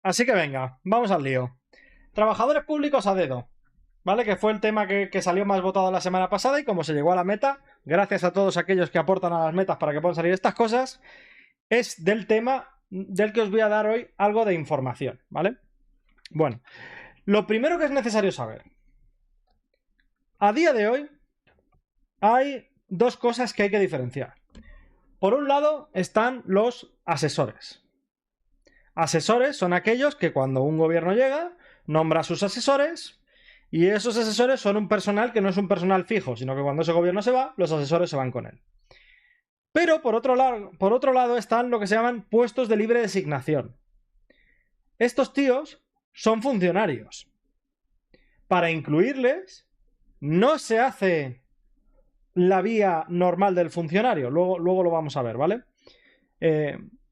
Así que venga, vamos al lío. Trabajadores públicos a dedo, ¿vale? Que fue el tema que salió más votado la semana pasada y como se llegó a la meta, gracias a todos aquellos que aportan a las metas para que puedan salir estas cosas, es del tema del que os voy a dar hoy algo de información, ¿vale? Bueno, lo primero que es necesario saber. A día de hoy hay dos cosas que hay que diferenciar. Por un lado están los asesores. Asesores son aquellos que cuando un gobierno llega, nombra a sus asesores y esos asesores son un personal que no es un personal fijo, sino que cuando ese gobierno se va, los asesores se van con él. Pero por otro lado están lo que se llaman puestos de libre designación. Estos tíos son funcionarios. Para incluirles, no se hace la vía normal del funcionario. Luego lo vamos a ver, ¿vale?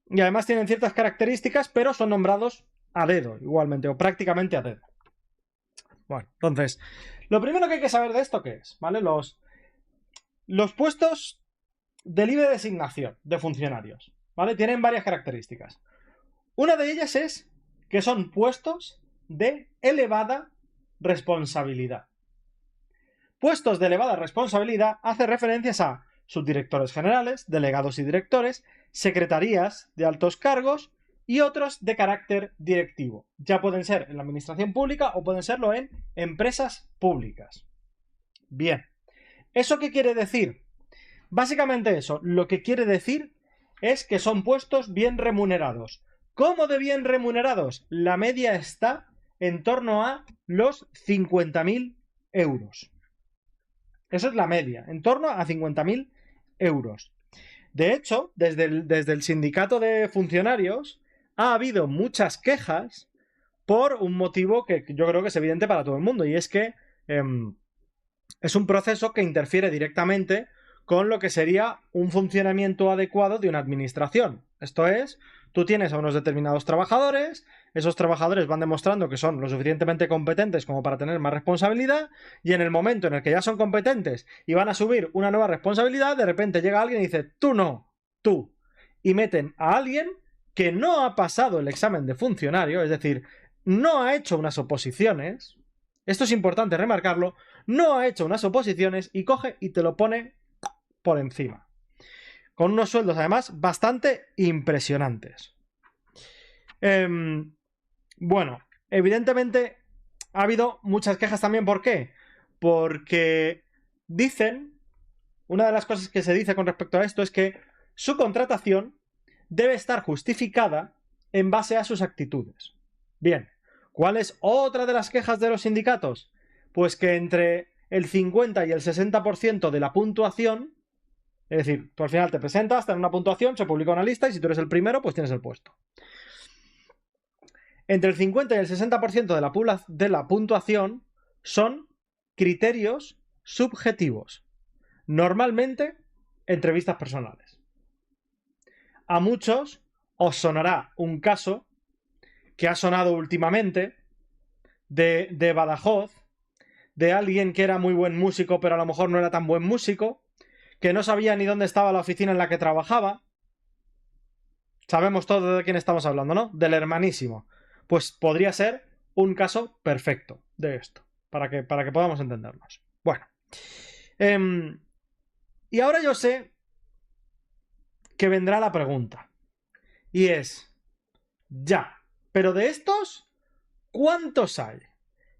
Y además tienen ciertas características, pero son nombrados a dedo, igualmente, o prácticamente a dedo. Bueno, entonces, lo primero que hay que saber de esto, ¿qué es? ¿Vale? Los puestos de libre designación de funcionarios, ¿vale? Tienen varias características. Una de ellas es que son puestos de elevada responsabilidad. Puestos de elevada responsabilidad hace referencias a subdirectores generales, delegados y directores, secretarías de altos cargos y otros de carácter directivo. Ya pueden ser en la administración pública o pueden serlo en empresas públicas. Bien, ¿eso qué quiere decir? Básicamente eso, lo que quiere decir es que son puestos bien remunerados. ¿Cómo de bien remunerados? La media está en torno a los 50.000 euros. Eso es la media, en torno a 50.000 euros. De hecho, desde el sindicato de funcionarios ha habido muchas quejas por un motivo que yo creo que es evidente para todo el mundo, y es que es un proceso que interfiere directamente con lo que sería un funcionamiento adecuado de una administración. Esto es, tú tienes a unos determinados trabajadores, esos trabajadores van demostrando que son lo suficientemente competentes como para tener más responsabilidad, y en el momento en el que ya son competentes y van a subir una nueva responsabilidad, de repente llega alguien y dice, tú no, tú. Y meten a alguien que no ha pasado el examen de funcionario, es decir, no ha hecho unas oposiciones, esto es importante remarcarlo, no ha hecho unas oposiciones y coge y te lo pone por encima. Con unos sueldos además bastante impresionantes. Bueno, evidentemente ha habido muchas quejas también. ¿Por qué? Porque dicen, una de las cosas que se dice con respecto a esto es que su contratación debe estar justificada en base a sus actitudes. Bien, ¿cuál es otra de las quejas de los sindicatos? Pues que entre el 50 y el 60% de la puntuación, es decir, tú al final te presentas, te dan una puntuación, se publica una lista y si tú eres el primero, pues tienes el puesto. Entre el 50 y el 60% de la puntuación son criterios subjetivos. Normalmente, entrevistas personales. A muchos os sonará un caso que ha sonado últimamente de Badajoz, de alguien que era muy buen músico, pero a lo mejor no era tan buen músico, que no sabía ni dónde estaba la oficina en la que trabajaba. Sabemos todo de quién estamos hablando, ¿no? Del hermanísimo. Pues podría ser un caso perfecto de esto, para que podamos entendernos. Bueno. Y ahora yo sé que vendrá la pregunta. Y es, ya, pero de estos, ¿cuántos hay?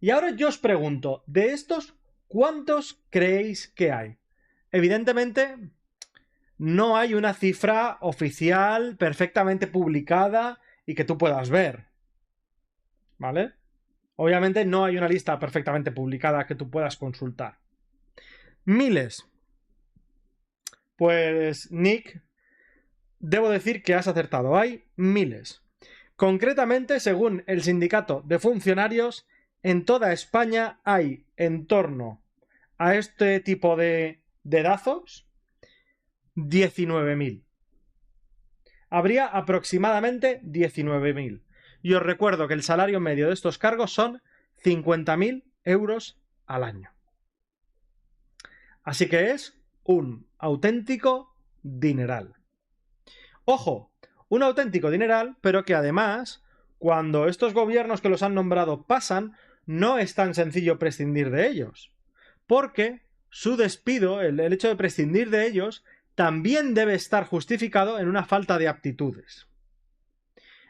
Y ahora yo os pregunto, de estos, ¿cuántos creéis que hay? Evidentemente, no hay una cifra oficial perfectamente publicada y que tú puedas ver. ¿Vale? Obviamente no hay una lista perfectamente publicada que tú puedas consultar. Miles. Pues, Nick, debo decir que has acertado. Hay miles. Concretamente, según el sindicato de funcionarios, en toda España hay en torno a este tipo de dazos 19.000. Habría aproximadamente 19.000. Y os recuerdo que el salario medio de estos cargos son 50.000 euros al año. Así que es un auténtico dineral. Ojo, un auténtico dineral, pero que además, cuando estos gobiernos que los han nombrado pasan, no es tan sencillo prescindir de ellos. Porque su despido, el hecho de prescindir de ellos, también debe estar justificado en una falta de aptitudes.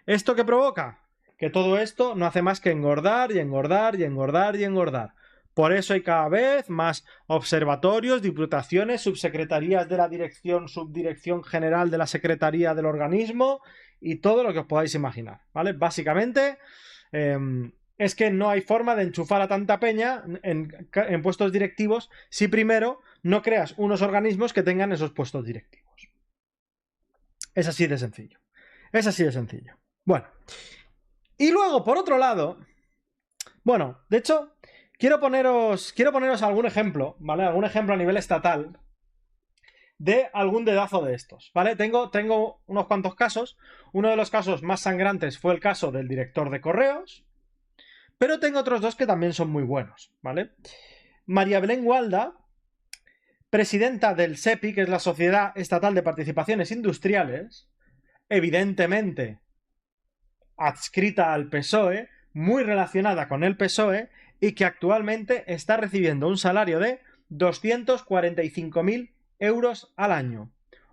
¿Esto qué provoca? Que todo esto no hace más que engordar y engordar y engordar y engordar. Por eso hay cada vez más observatorios, diputaciones, subsecretarías de la dirección, subdirección general de la secretaría del organismo y todo lo que os podáis imaginar, ¿vale? Básicamente es que no hay forma de enchufar a tanta peña en puestos directivos si primero no creas unos organismos que tengan esos puestos directivos. Es así de sencillo. Es así de sencillo. Bueno. Y luego, por otro lado, bueno, de hecho, quiero poneros algún ejemplo, ¿vale? Algún ejemplo a nivel estatal de algún dedazo de estos, ¿vale? Tengo unos cuantos casos. Uno de los casos más sangrantes fue el caso del director de Correos, pero tengo otros dos que también son muy buenos, ¿vale? María Belén Gualda, presidenta del SEPI, que es la Sociedad Estatal de Participaciones Industriales, evidentemente adscrita al PSOE, muy relacionada con el PSOE, y que actualmente está recibiendo un salario de 245.000 euros al año.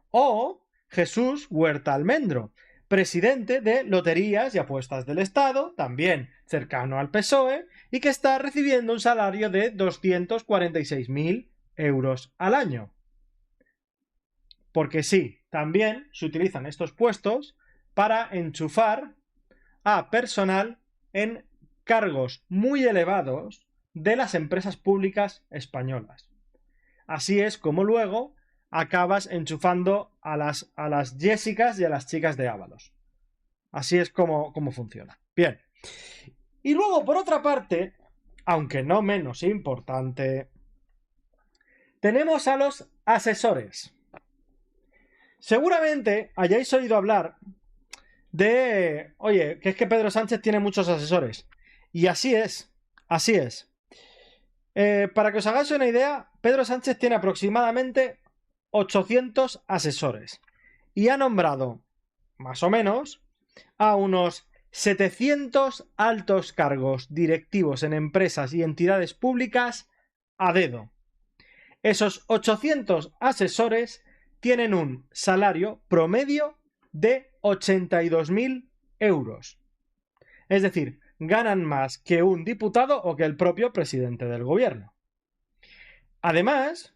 O Jesús Huerta Almendro, presidente de Loterías y Apuestas del Estado, también cercano al PSOE, y que está recibiendo un salario de 246.000 euros al año. Porque sí, también se utilizan estos puestos para enchufar a personal en cargos muy elevados de las empresas públicas españolas. Así es como luego acabas enchufando a las Jessicas y a las chicas de Ábalos. Así es como funciona. Bien. Y luego, por otra parte, aunque no menos importante, tenemos a los asesores. Seguramente hayáis oído hablar de, oye, que es que Pedro Sánchez tiene muchos asesores. Y así es, así es. Para que os hagáis una idea, Pedro Sánchez tiene aproximadamente 800 asesores. Y ha nombrado, más o menos, a unos 700 altos cargos directivos en empresas y entidades públicas a dedo. Esos 800 asesores tienen un salario promedio de 82.000 euros. Es decir, ganan más que un diputado o que el propio presidente del gobierno. Además,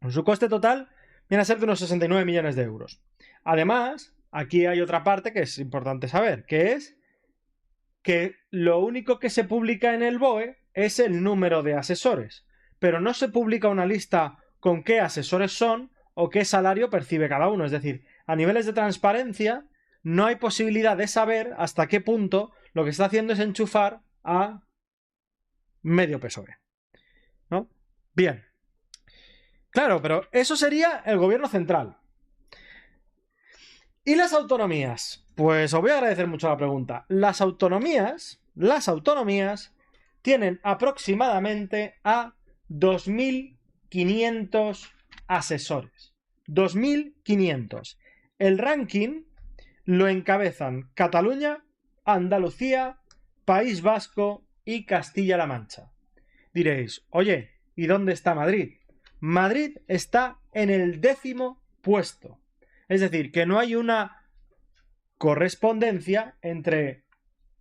su coste total viene a ser de unos 69 millones de euros. Además, aquí hay otra parte que es importante saber, que es que lo único que se publica en el BOE es el número de asesores, pero no se publica una lista con qué asesores son o qué salario percibe cada uno. Es decir, a niveles de transparencia no hay posibilidad de saber hasta qué punto lo que está haciendo es enchufar a medio PSOE, ¿no? Bien. Claro, pero eso sería el gobierno central. ¿Y las autonomías? Pues os voy a agradecer mucho la pregunta. Las autonomías tienen aproximadamente a 2.500 asesores. 2.500. El ranking lo encabezan Cataluña, Andalucía, País Vasco y Castilla-La Mancha. Diréis, oye, ¿y dónde está Madrid? Madrid está en el 10º puesto. Es decir, que no hay una correspondencia entre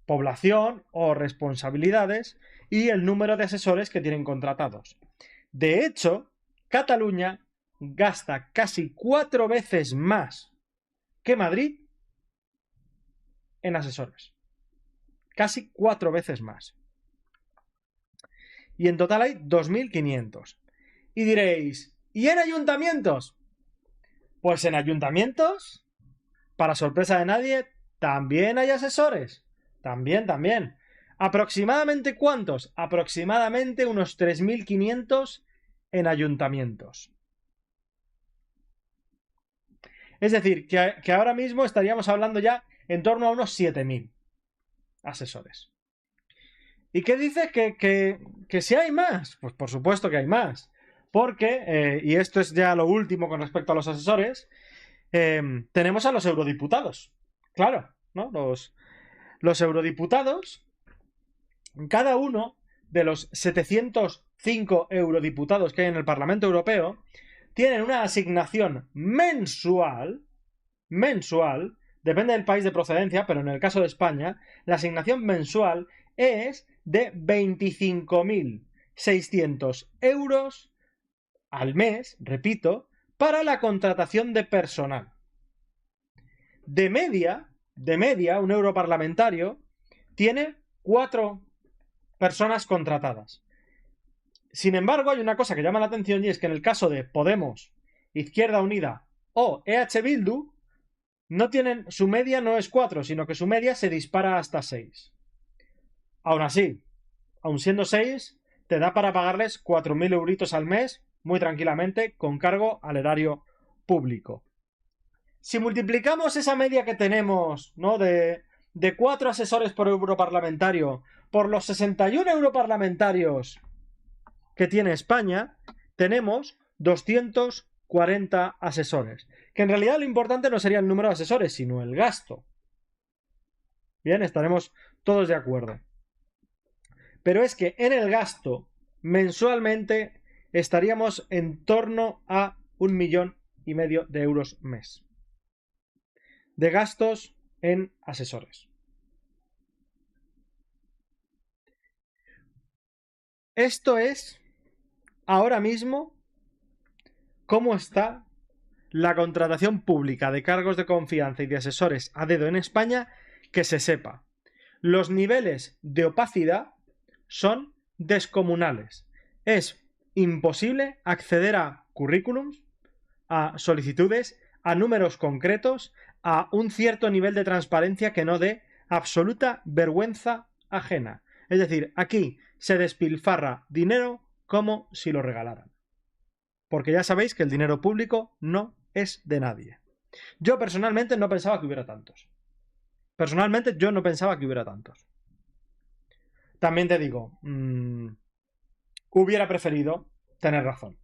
población o responsabilidades y el número de asesores que tienen contratados. De hecho, Cataluña gasta casi 4 veces más que Madrid en asesores. Casi 4 veces más. Y en total hay 2.500. Y diréis, ¿y en ayuntamientos? Pues en ayuntamientos, para sorpresa de nadie, también hay asesores. También. ¿Aproximadamente cuántos? Aproximadamente unos 3.500 en ayuntamientos. Es decir, que ahora mismo estaríamos hablando ya en torno a unos 7.000 asesores. ¿Y qué dices? ¿Que si hay más? Pues por supuesto que hay más. Porque, y esto es ya lo último con respecto a los asesores, tenemos a los eurodiputados. Claro, ¿no? Los eurodiputados, cada uno de los 705 eurodiputados que hay en el Parlamento Europeo, tienen una asignación mensual, depende del país de procedencia, pero en el caso de España, la asignación mensual es de 25.600 euros al mes, repito, para la contratación de personal. De media, un europarlamentario tiene 4 personas contratadas. Sin embargo, hay una cosa que llama la atención y es que en el caso de Podemos, Izquierda Unida o EH Bildu, no tienen, su media no es 4, sino que su media se dispara hasta 6. Aún así, aun siendo 6, te da para pagarles 4.000 euritos al mes, muy tranquilamente, con cargo al erario público. Si multiplicamos esa media que tenemos, ¿no?, de 4 asesores por europarlamentario por los 61 europarlamentarios que tiene España, tenemos 240 asesores. Que en realidad lo importante no sería el número de asesores, sino el gasto. Bien, estaremos todos de acuerdo. Pero es que en el gasto, mensualmente, estaríamos en torno a 1,5 millones de euros mes. De gastos en asesores. Esto es, ahora mismo, cómo está la contratación pública de cargos de confianza y de asesores a dedo en España, que se sepa. Los niveles de opacidad son descomunales. Es imposible acceder a currículums, a solicitudes, a números concretos, a un cierto nivel de transparencia que no dé absoluta vergüenza ajena. Es decir, aquí se despilfarra dinero como si lo regalaran. Porque ya sabéis que el dinero público no es de nadie. Yo personalmente no pensaba que hubiera tantos. También te digo, hubiera preferido tener razón.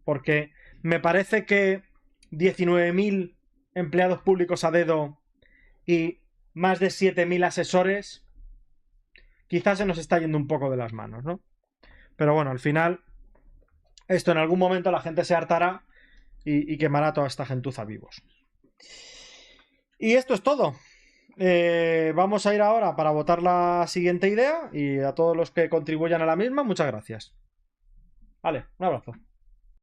Porque me parece que 19.000 empleados públicos a dedo y más de 7.000 asesores, quizás se nos está yendo un poco de las manos, ¿no? Pero bueno, al final, esto en algún momento la gente se hartará y quemará a toda esta gentuza vivos. Y esto es todo. Vamos a ir ahora para votar la siguiente idea y a todos los que contribuyan a la misma, muchas gracias. Vale, un abrazo.